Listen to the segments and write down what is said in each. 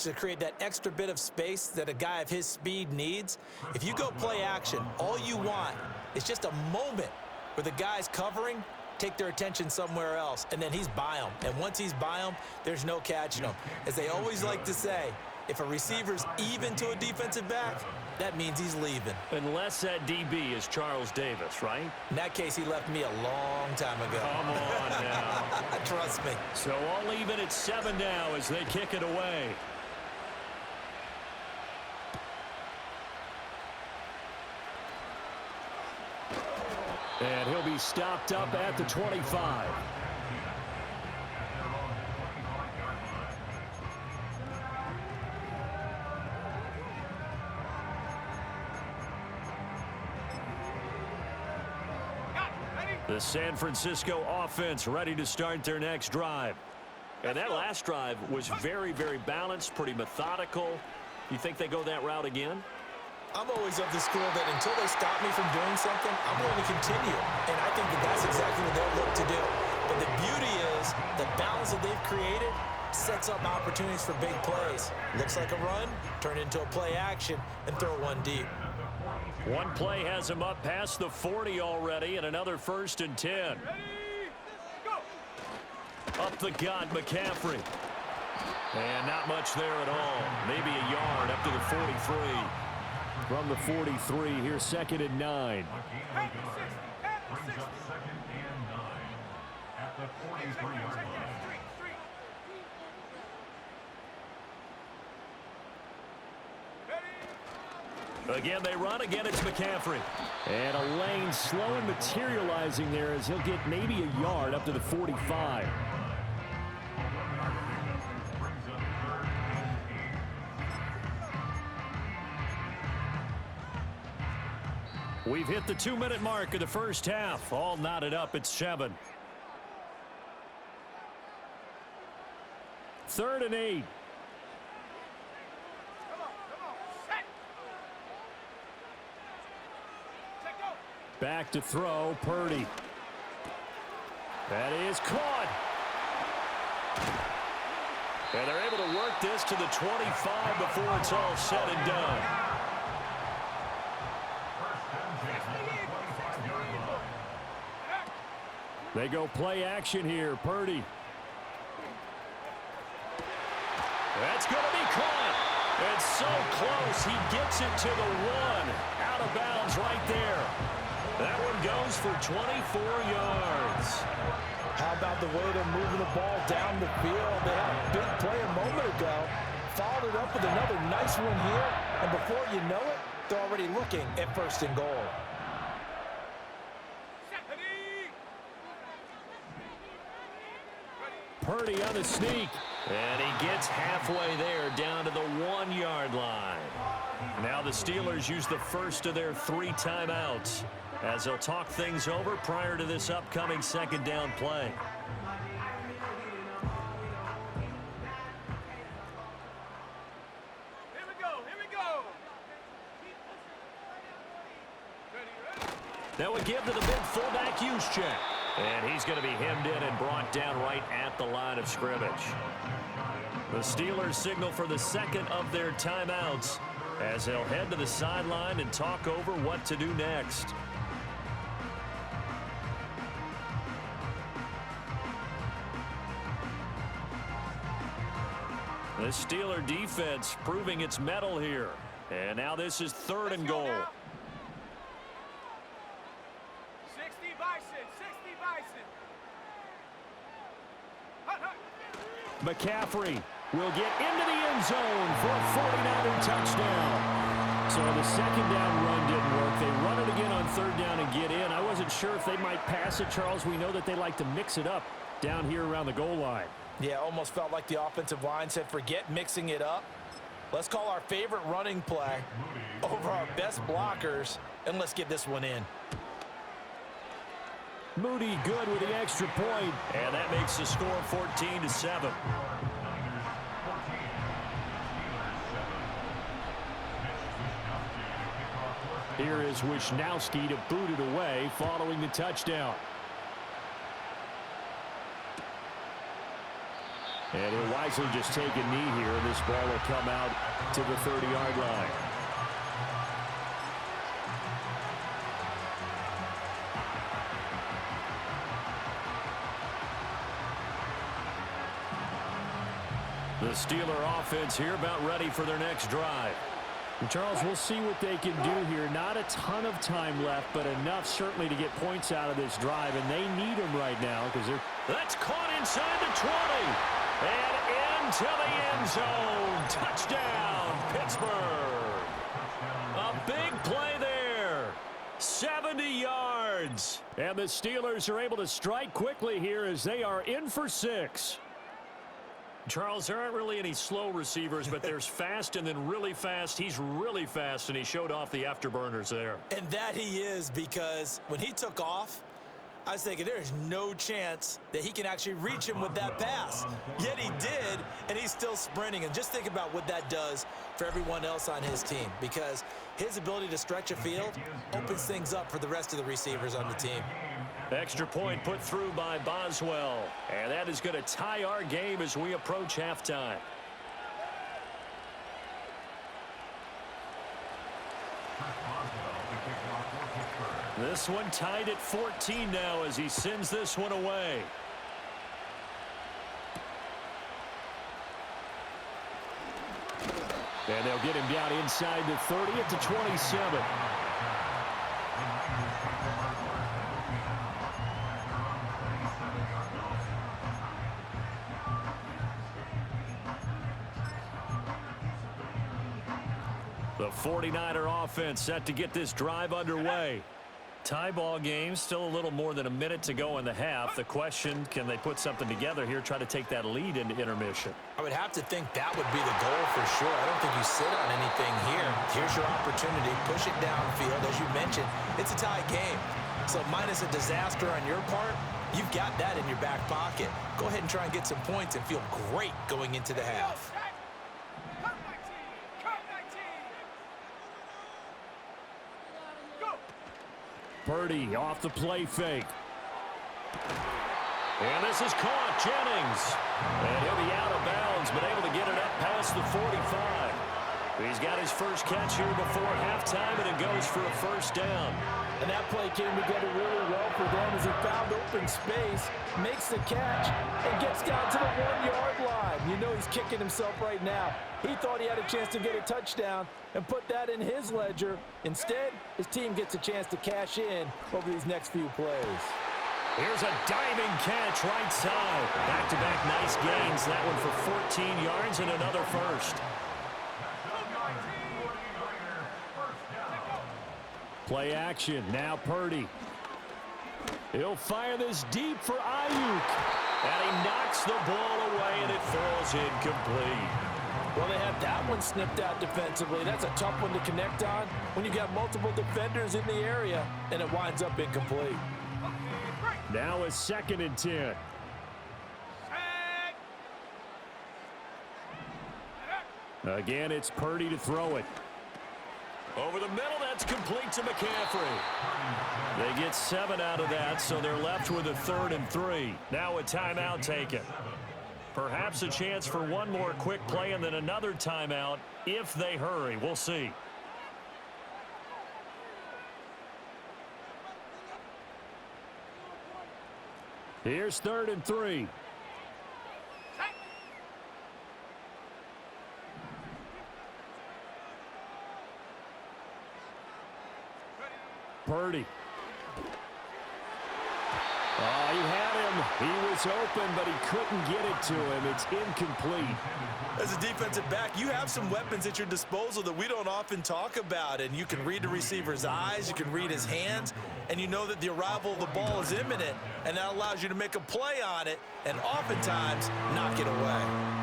to create that extra bit of space that a guy of his speed needs. If you go play action, all you want is just a moment where the guy's covering, take their attention somewhere else, and then he's by him. And once he's by him, there's no catching him. As they always like to say, if a receiver's even to a defensive back, that means he's leaving. Unless that DB is Charles Davis, right? In that case, he left me a long time ago. Come on now. Trust me. So all even at 7 now as they kick it away. And he'll be stopped up at the 25. The San Francisco offense ready to start their next drive. And that last drive was very, very balanced, pretty methodical. You think they go that route again? I'm always of the school that until they stop me from doing something, I'm going to continue. And I think that that's exactly what they'll look to do. But the beauty is the balance that they've created sets up opportunities for big plays. Looks like a run, turn into a play action, and throw one deep. One play has him up past the 40 already, and another 1st and 10. Ready, go. Up the gut, McCaffrey. And not much there at all. Maybe a yard up to the 43. From the 43, here's 2nd and 9. Again, they run. Again, it's McCaffrey. And a lane slow and materializing there as he'll get maybe a yard up to the 45. We've hit the 2-minute mark of the first half. All knotted up at 7. 3rd and 8. Back to throw, Purdy. That is caught. And they're able to work this to the 25 before it's all said and done. They go play action here, Purdy. That's going to be caught. It's so close. He gets it to the 1. Out of bounds right there. That one goes for 24 yards. How about the way they're moving the ball down the field? They had a big play a moment ago. Followed it up with another nice one here. And before you know it, they're already looking at 1st and goal. Purdy on the sneak. And he gets halfway there down to the 1-yard line. Now the Steelers use the first of their 3 timeouts as they'll talk things over prior to this upcoming 2nd down play. Here we go, here we go. That would give to the big fullback Juszczyk. And he's going to be hemmed in and brought down right at the line of scrimmage. The Steelers signal for the 2nd of their timeouts as they'll head to the sideline and talk over what to do next. The Steeler defense proving its mettle here. And now this is 3rd and goal. 60 Bison, 60 Bison. Hut, hut. McCaffrey will get into the end zone for a 49er touchdown. So the 2nd down run didn't work. They run it again on 3rd down and get in. I wasn't sure if they might pass it, Charles. We know that they like to mix it up down here around the goal line. Yeah, almost felt like the offensive line said, forget mixing it up. Let's call our favorite running play over our best blockers, and let's get this one in. Moody good with the extra point, and that makes the score 14-7. Here is Wisnowski to boot it away following the touchdown. And he'll wind wisely just take a knee here, and this ball will come out to the 30-yard line. The Steeler offense here about ready for their next drive. And Charles, we'll see what they can do here. Not a ton of time left, but enough certainly to get points out of this drive, and they need them right now because they're... That's caught inside the 20 and into the end zone. Touchdown, Pittsburgh. A big play there. 70 yards. And the Steelers are able to strike quickly here as they are in for 6. Charles, there aren't really any slow receivers, but there's fast and then really fast. He's really fast, and he showed off the afterburners there. And that he is, because when he took off, I was thinking there's no chance that he can actually reach him with that pass. Yet he did, and he's still sprinting. And just think about what that does for everyone else on his team, because his ability to stretch a field opens things up for the rest of the receivers on the team. Extra point put through by Boswell. And that is going to tie our game as we approach halftime. This one tied at 14 now as he sends this one away. And they'll get him down inside the 30 at the 27. The 49er offense set to get this drive underway. Tie ball game, still a little more than a minute to go in the half. The question, can they put something together here, try to take that lead into intermission? I would have to think that would be the goal for sure. I don't think you sit on anything here. Here's your opportunity. Push it downfield. As you mentioned, it's a tie game. So minus a disaster on your part, you've got that in your back pocket. Go ahead and try and get some points and feel great going into the half. Purdy off the play fake. And this is caught. Jennings. And he'll be out of bounds, but able to get it up past the 45. He's got his first catch here before halftime, and it goes for a first down. And that play came together really well for them as he found open space, makes the catch, and gets down to the 1-yard line. You know he's kicking himself right now. He thought he had a chance to get a touchdown and put that in his ledger. Instead, his team gets a chance to cash in over these next few plays. Here's a diving catch right side. Back-to-back nice gains. That one for 14 yards and another first. Play action. Now Purdy. He'll fire this deep for Ayuk. And he knocks the ball away, and it falls incomplete. Well, they had that one snipped out defensively. That's a tough one to connect on when you got multiple defenders in the area, and it winds up incomplete. Now a 2nd and 10. Again, it's Purdy to throw it. Over the middle, that's complete to McCaffrey. They get 7 out of that, so they're left with a 3rd and 3. Now a timeout taken. Perhaps a chance for one more quick play and then another timeout if they hurry. We'll see. Here's 3rd and 3. Purdy. Oh, he had him. He was open, but he couldn't get it to him. It's incomplete. As a defensive back, you have some weapons at your disposal that we don't often talk about, and you can read the receiver's eyes, you can read his hands, and you know that the arrival of the ball is imminent, and that allows you to make a play on it and oftentimes knock it away.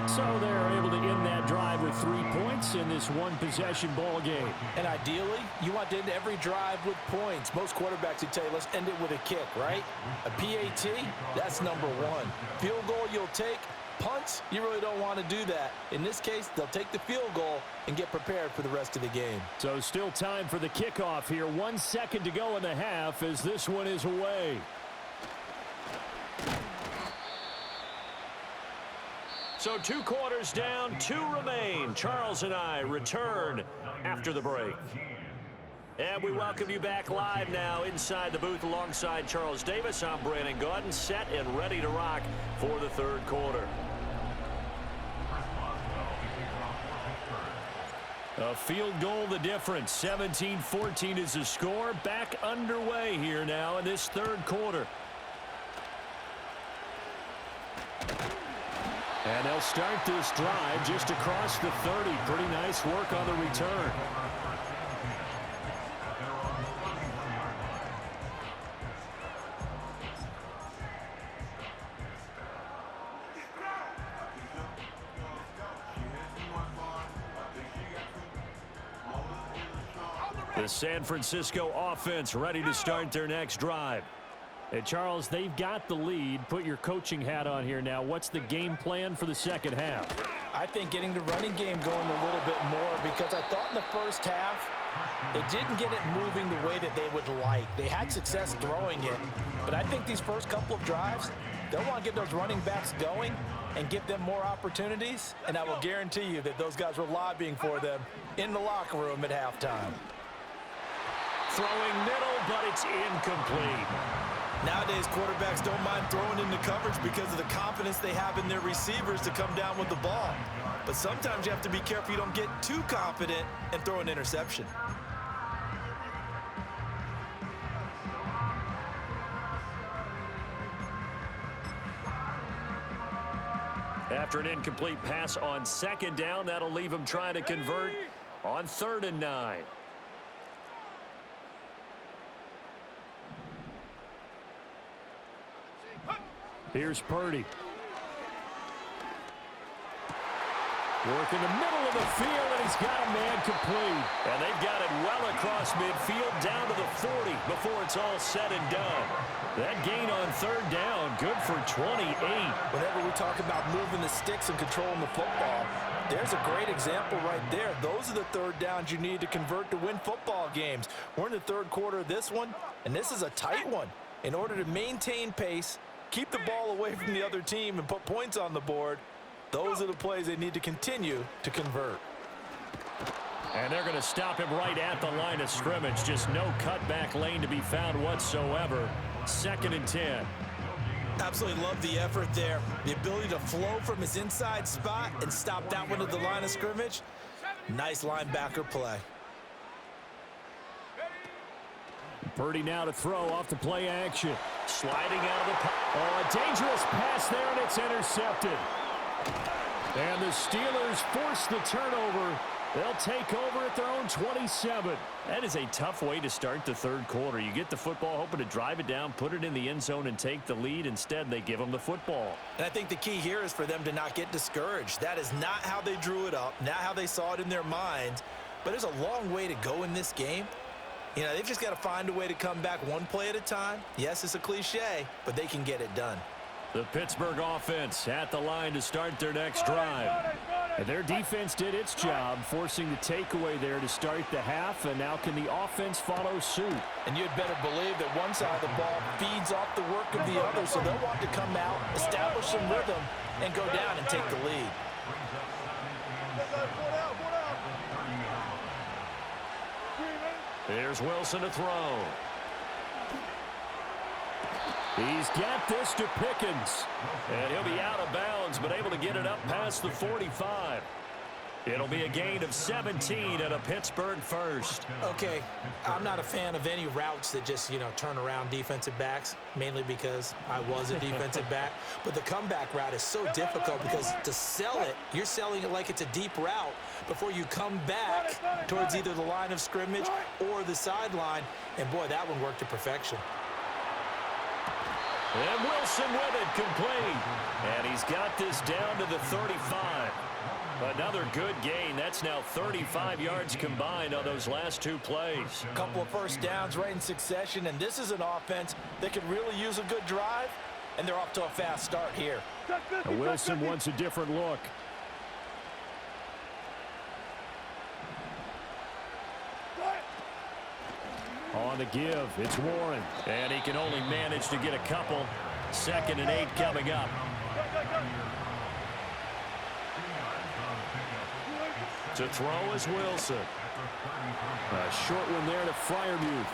So they're able to end that drive with 3 points in this one-possession ball game. And ideally, you want to end every drive with points. Most quarterbacks would tell you, let's end it with a kick, right? A PAT, that's number 1. Field goal you'll take. Punts, you really don't want to do that. In this case, they'll take the field goal and get prepared for the rest of the game. So still time for the kickoff here. 1 second to go in the half as this one is away. So 2 quarters down, 2 remain. Charles and I return after the break. And we welcome you back live now inside the booth alongside Charles Davis. I'm Brandon Gaudin, set and ready to rock for the 3rd quarter. A field goal the difference. 17-14 is the score. Back underway here now in this 3rd quarter. And they'll start this drive just across the 30. Pretty nice work on the return. The San Francisco offense ready to start their next drive. Hey, Charles, they've got the lead. Put your coaching hat on here now. What's the game plan for the second half? I think getting the running game going a little bit more, because I thought in the first half they didn't get it moving the way that they would like. They had success throwing it, but I think these first couple of drives, they'll want to get those running backs going and give them more opportunities, and I will guarantee you that those guys were lobbying for them in the locker room at halftime. Throwing middle, but it's incomplete. Nowadays, quarterbacks don't mind throwing into coverage because of the confidence they have in their receivers to come down with the ball. But sometimes you have to be careful you don't get too confident and throw an interception. After an incomplete pass on 2nd down, that'll leave them trying to convert on 3rd and 9. Here's Purdy. Working the middle of the field, and he's got a man complete. And they've got it well across midfield down to the 40 before it's all said and done. That gain on 3rd down, good for 28. Whenever we talk about moving the sticks and controlling the football, there's a great example right there. Those are the 3rd downs you need to convert to win football games. We're in the 3rd quarter of this one, and this is a tight one. In order to maintain pace, keep the ball away from the other team, and put points on the board, those are the plays they need to continue to convert. And they're going to him right at the line of scrimmage. Just no cutback lane to be found whatsoever. 2nd and 10. Absolutely love the effort there. The ability to flow from his inside spot and stop that one at the line of scrimmage. Nice linebacker play. Purdy now to throw off the play action. Sliding out of the Oh, a dangerous pass there, and it's intercepted. And the Steelers force the turnover. They'll take over at their own 27. That is a tough way to start the 3rd quarter. You get the football, hoping to drive it down, put it in the end zone, and take the lead. Instead, they give them the football. And I think the key here is for them to not get discouraged. That is not how they drew it up, not how they saw it in their minds. But there's a long way to go in this game. You know, they've just got to find a way to come back one play at a time. Yes, it's a cliche, but they can get it done. The Pittsburgh offense at the line to start their next drive. And their defense did its job, forcing the takeaway there to start the half, and now can the offense follow suit? And you'd better believe that one side of the ball feeds off the work of the other, so they'll want to come out, establish some rhythm, and go down and take the lead. Here's Wilson to throw. He's got this to Pickens. And he'll be out of bounds, but able to get it up past the 45. It'll be a gain of 17 and a Pittsburgh first. Okay, I'm not a fan of any routes that just, turn around defensive backs, mainly because I was a defensive back. But the comeback route is so difficult because to sell it, you're selling it like it's a deep route before you come back towards either the line of scrimmage or the sideline. And, boy, that one worked to perfection. And Wilson with it, complete. And he's got this down to the 35. Another good gain. That's now 35 yards combined on those last 2 plays. A couple of first downs right in succession, and this is an offense that could really use a good drive, and they're off to a fast start here. Wilson wants a different look. On the give, it's Warren. And he can only manage to get a couple. 2nd and 8 coming up. To throw is Wilson. A short one there to Freiermuth.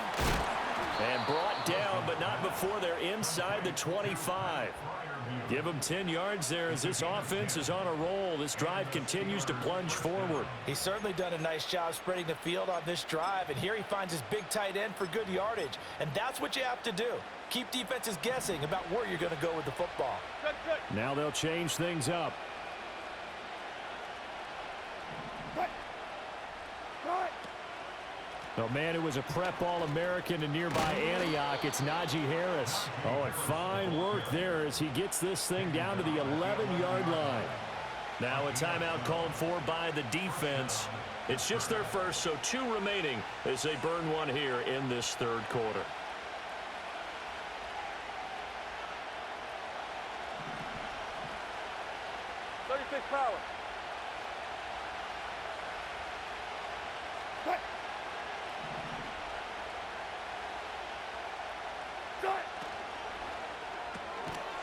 And brought down, but not before they're inside the 25. Give them 10 yards there as this offense is on a roll. This drive continues to plunge forward. He's certainly done a nice job spreading the field on this drive, and here he finds his big tight end for good yardage. And that's what you have to do. Keep defenses guessing about where you're going to go with the football. Now they'll change things up. The man who was a prep All-American in nearby Antioch, it's Najee Harris. Oh, and fine work there as he gets this thing down to the 11-yard line. Now a timeout called for by the defense. It's just their first, so 2 remaining as they burn one here in this third quarter. Power.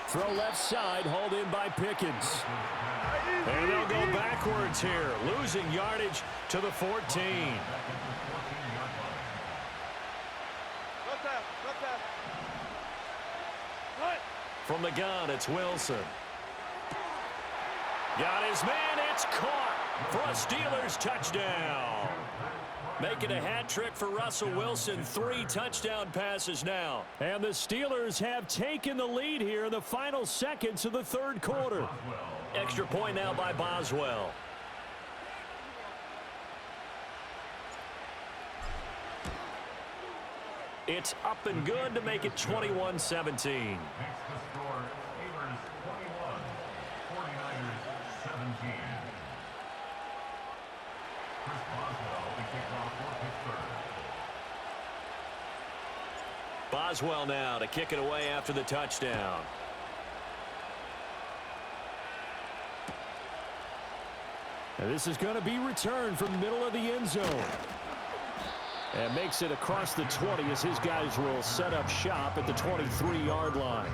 Throw left side, hauled in by Pickens. And they'll go backwards here, losing yardage to the 14. From the gun, it's Wilson. Got his man, it's caught for a Steelers touchdown. Making a hat trick for Russell Wilson. 3 touchdown passes now. And the Steelers have taken the lead here in the final seconds of the third quarter. Extra point now by Boswell. It's up and good to make it 21-17. Boswell now to kick it away after the touchdown. And this is going to be returned from the middle of the end zone. And makes it across the 20 as his guys will set up shop at the 23-yard line.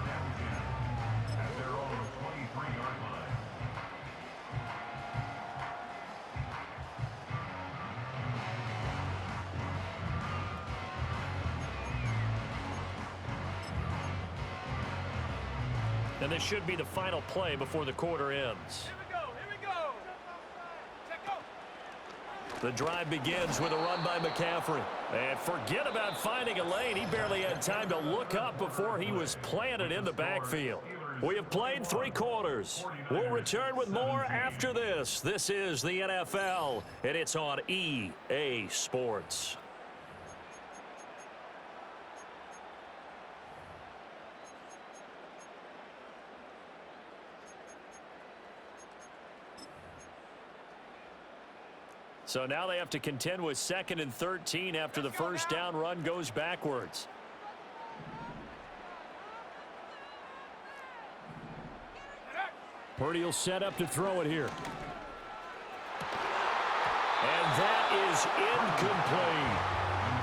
And this should be the final play before the quarter ends. Here we go. Check go. The drive begins with a run by McCaffrey. And forget about finding a lane. He barely had time to look up before he was planted in the backfield. We have played 3 quarters. We'll return with more after this. This is the NFL, and it's on EA Sports. So now they have to contend with 2nd and 13 after the first down run goes backwards. Purdy will set up to throw it here. And that is incomplete.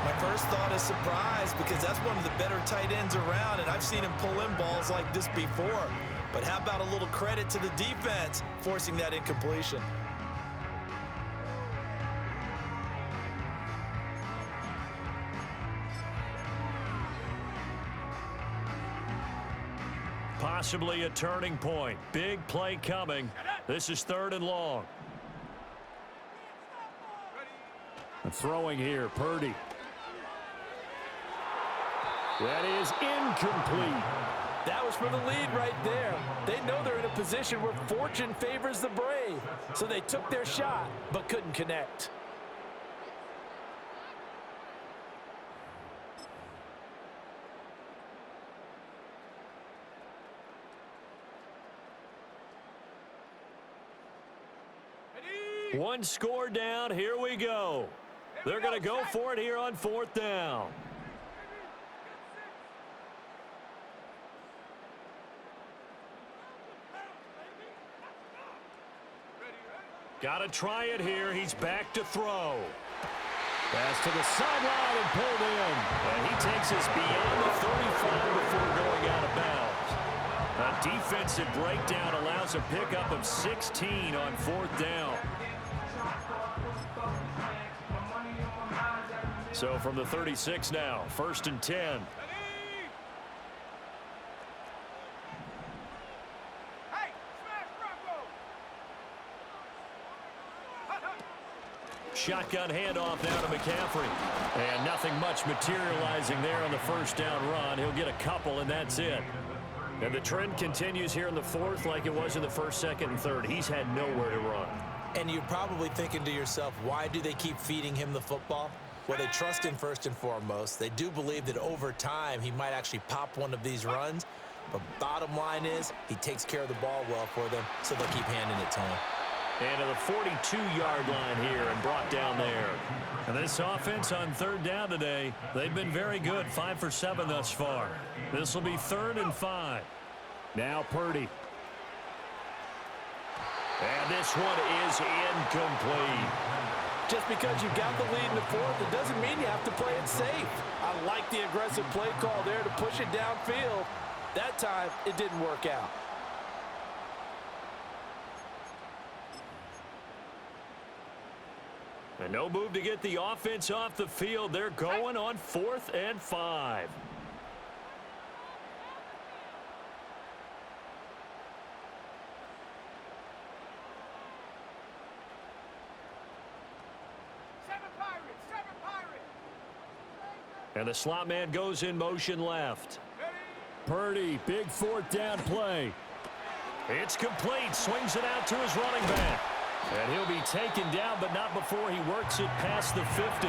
My first thought is surprise because that's one of the better tight ends around, and I've seen him pull in balls like this before. But how about a little credit to the defense forcing that incompletion? Possibly a turning point. Big play coming. This is 3rd and long. And throwing here, Purdy. That is incomplete. That was for the lead right there. They know they're in a position where fortune favors the brave. So they took their shot, but couldn't connect. One score down. Here we go. They're going to go for it here on 4th down. Got to try it here. He's back to throw. Pass to the sideline and pulled in. And he takes us beyond the 35 before going out of bounds. A defensive breakdown allows a pickup of 16 on 4th down. So from the 36 now, 1st and 10. Shotgun handoff now to McCaffrey. And nothing much materializing there on the first down run. He'll get a couple, and that's it. And the trend continues here in the 4th like it was in the 1st, 2nd, and 3rd. He's had nowhere to run. And you're probably thinking to yourself, why do they keep feeding him the football? Well, they trust him first and foremost. They do believe that over time he might actually pop one of these runs. But bottom line is he takes care of the ball well for them, so they'll keep handing it to him. And to the 42-yard line here and brought down there. And this offense on 3rd down today, they've been very good, 5 for 7 thus far. This will be 3rd and 5. Now Purdy. And this one is incomplete. Just because you got the lead in the 4th, it doesn't mean you have to play it safe. I like the aggressive play call there to push it downfield. That time, it didn't work out. And no move to get the offense off the field. They're going on 4th and 5. And the slot man goes in motion left. Purdy, big 4th down play. It's complete. Swings it out to his running back. And he'll be taken down, but not before he works it past the 50.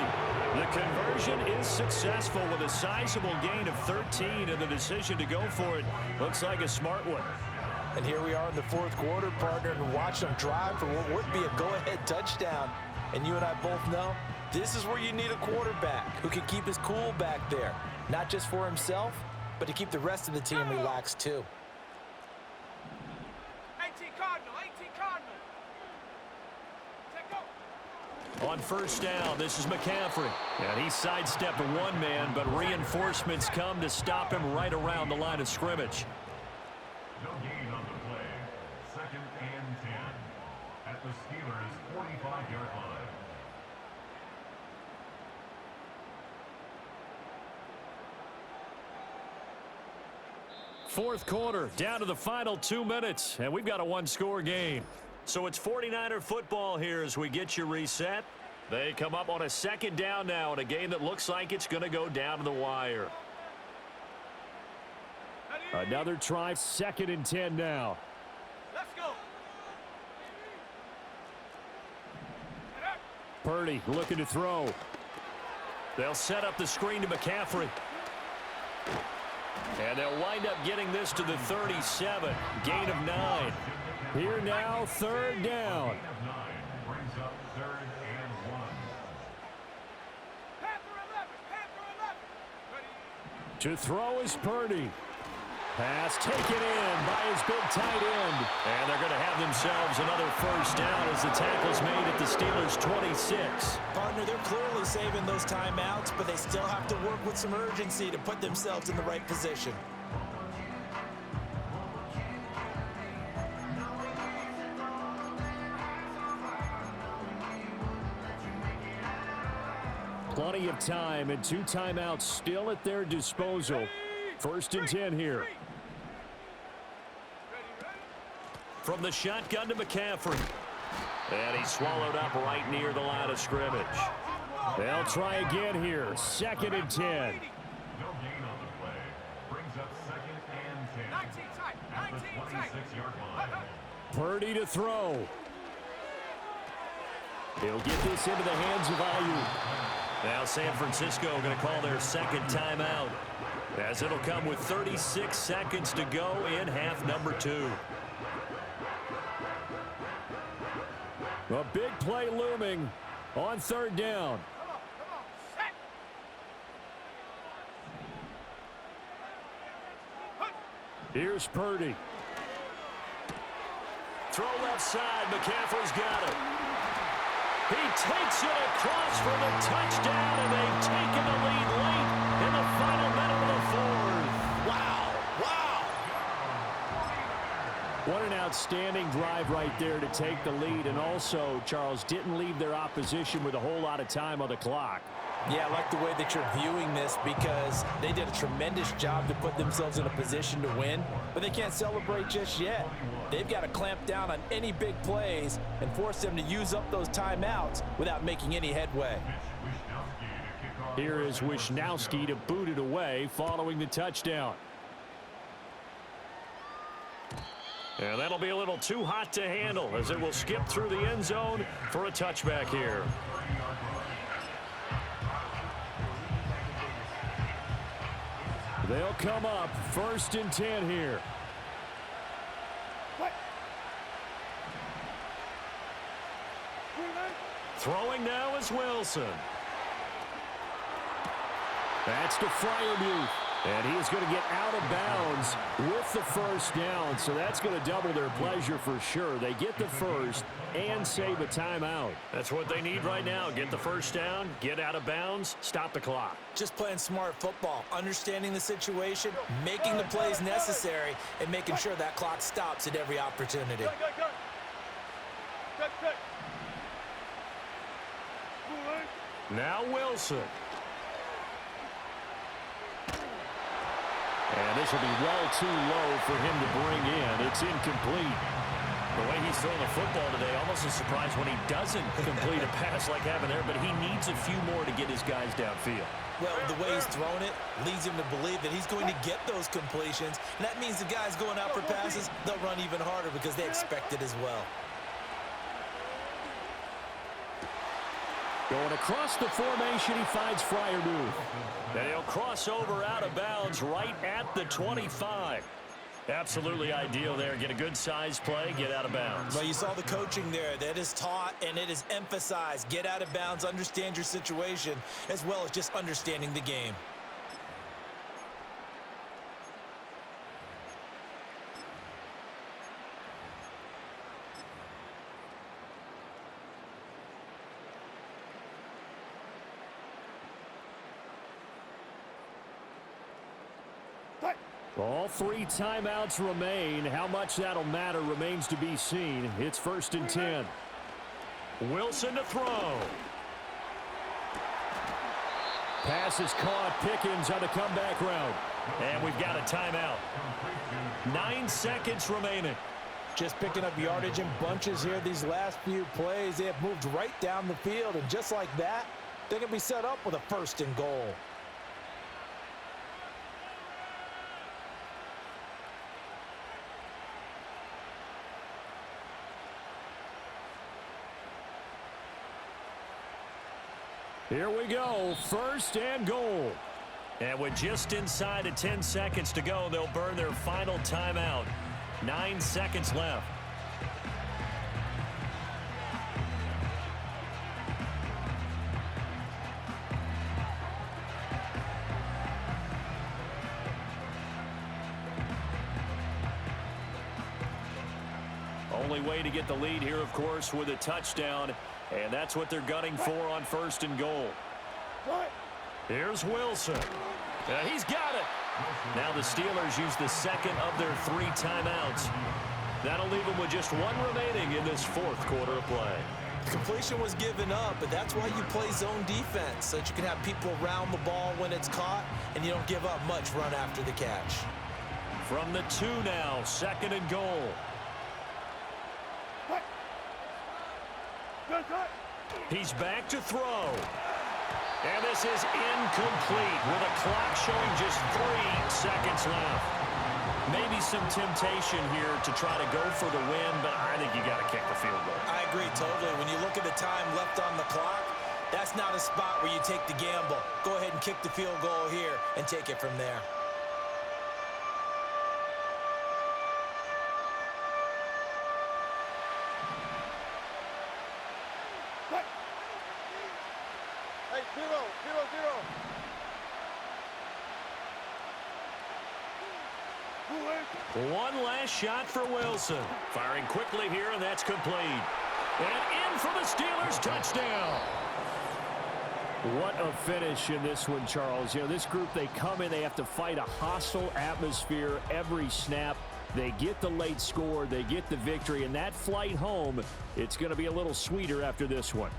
The conversion is successful with a sizable gain of 13, and the decision to go for it looks like a smart one. And here we are in the 4th quarter, partner, and watch them drive for what would be a go-ahead touchdown. And you and I both know this is where you need a quarterback who can keep his cool back there, not just for himself, but to keep the rest of the team relaxed too. 18 Cardinal, 18 Cardinal. On 1st down, this is McCaffrey. And he sidestepped one man, but reinforcements come to stop him right around the line of scrimmage. No gain on the play. 2nd and 10 at the Steelers' 45-yard line. Fourth quarter, down to the final 2 minutes, and we've got a one-score game. So it's 49er football here as we get you reset. They come up on a 2nd down now in a game that looks like it's going to go down to the wire. Another try, 2nd and 10 now. Let's go. Purdy looking to throw. They'll set up the screen to McCaffrey. And they'll wind up getting this to the 37. Gain of 9. Here now, 3rd down. Brings up 3rd and 1. Panther 11, Panther 11. To throw is Purdy. Pass taken in by his big tight end. And they're going to have themselves another 1st down as the tackle's made at the Steelers' 26. Partner, they're clearly saving those timeouts, but they still have to work with some urgency to put themselves in the right position. Plenty of time and 2 timeouts still at their disposal. 1st and 10 here. From the shotgun to McCaffrey. And he's swallowed up right near the line of scrimmage. They'll try again here. 2nd and 10. No gain on the play. Brings up 2nd and 10 19 tight, at the 19 tight. 26-yard line. Purdy to throw. He'll get this into the hands of Ayuk. Now San Francisco going to call their 2nd timeout, as it'll come with 36 seconds to go in half number 2. A big play looming on 3rd down. Come on, set. Here's Purdy. Throw left side. McCaffrey's got it. He takes it across for the touchdown, and they've taken the lead late in the final minute of the 4th. Wow, wow. What an outstanding drive right there to take the lead, and also, Charles, didn't leave their opposition with a whole lot of time on the clock. Yeah, I like the way that you're viewing this because they did a tremendous job to put themselves in a position to win, but they can't celebrate just yet. They've got to clamp down on any big plays and force them to use up those timeouts without making any headway. Here is Wisnowski to boot it away following the touchdown. And that'll be a little too hot to handle as it will skip through the end zone for a touchback here. They'll come up 1st and 10 here. Throwing now is Wilson. That's to Freiermuth. And he is going to get out of bounds with the 1st down. So that's going to double their pleasure for sure. They get the 1st and save a timeout. That's what they need right now. Get the 1st down, get out of bounds, stop the clock. Just playing smart football, understanding the situation, making the plays necessary, and making sure that clock stops at every opportunity. Now Wilson. And this will be well too low for him to bring in. It's incomplete. The way he's throwing the football today, almost a surprise when he doesn't complete a pass like having there, but he needs a few more to get his guys downfield. Well, the way he's thrown it leads him to believe that he's going to get those completions. And that means the guys going out for passes, they'll run even harder because they expect it as well. Going across the formation, he finds Freiermuth. And he'll cross over out of bounds right at the 25. Absolutely ideal there. Get a good size play, get out of bounds. Well, you saw the coaching there. That is taught and it is emphasized. Get out of bounds, understand your situation, as well as just understanding the game. All 3 timeouts remain. How much that'll matter remains to be seen. It's 1st and 10. Wilson to throw. Pass is caught. Pickens on the comeback route. And we've got a timeout. 9 seconds remaining. Just picking up yardage in bunches here these last few plays. They have moved right down the field, and just like that, they can be set up with a 1st and goal. Here we go, 1st and goal. And with just inside of 10 seconds to go, they'll burn their final timeout. 9 seconds left. Only way to get the lead here, of course, with a touchdown. And that's what they're gunning for on 1st and goal. Here's Wilson. He's got it. Now the Steelers use the 2nd of their 3 timeouts. That'll leave them with just 1 remaining in this 4th quarter of play. Completion was given up, but that's why you play zone defense, so that you can have people around the ball when it's caught, and you don't give up much run after the catch. From the 2 now, 2nd and goal. He's back to throw. And this is incomplete with a clock showing just 3 seconds left. Maybe some temptation here to try to go for the win, but I think you got to kick the field goal. I agree totally. When you look at the time left on the clock, that's not a spot where you take the gamble. Go ahead and kick the field goal here and take it from there. One last shot for Wilson. Firing quickly here, and that's complete. And in for the Steelers, touchdown. What a finish in this one, Charles. You know, this group, they come in, they have to fight a hostile atmosphere every snap. They get the late score, they get the victory, and that flight home, it's going to be a little sweeter after this one.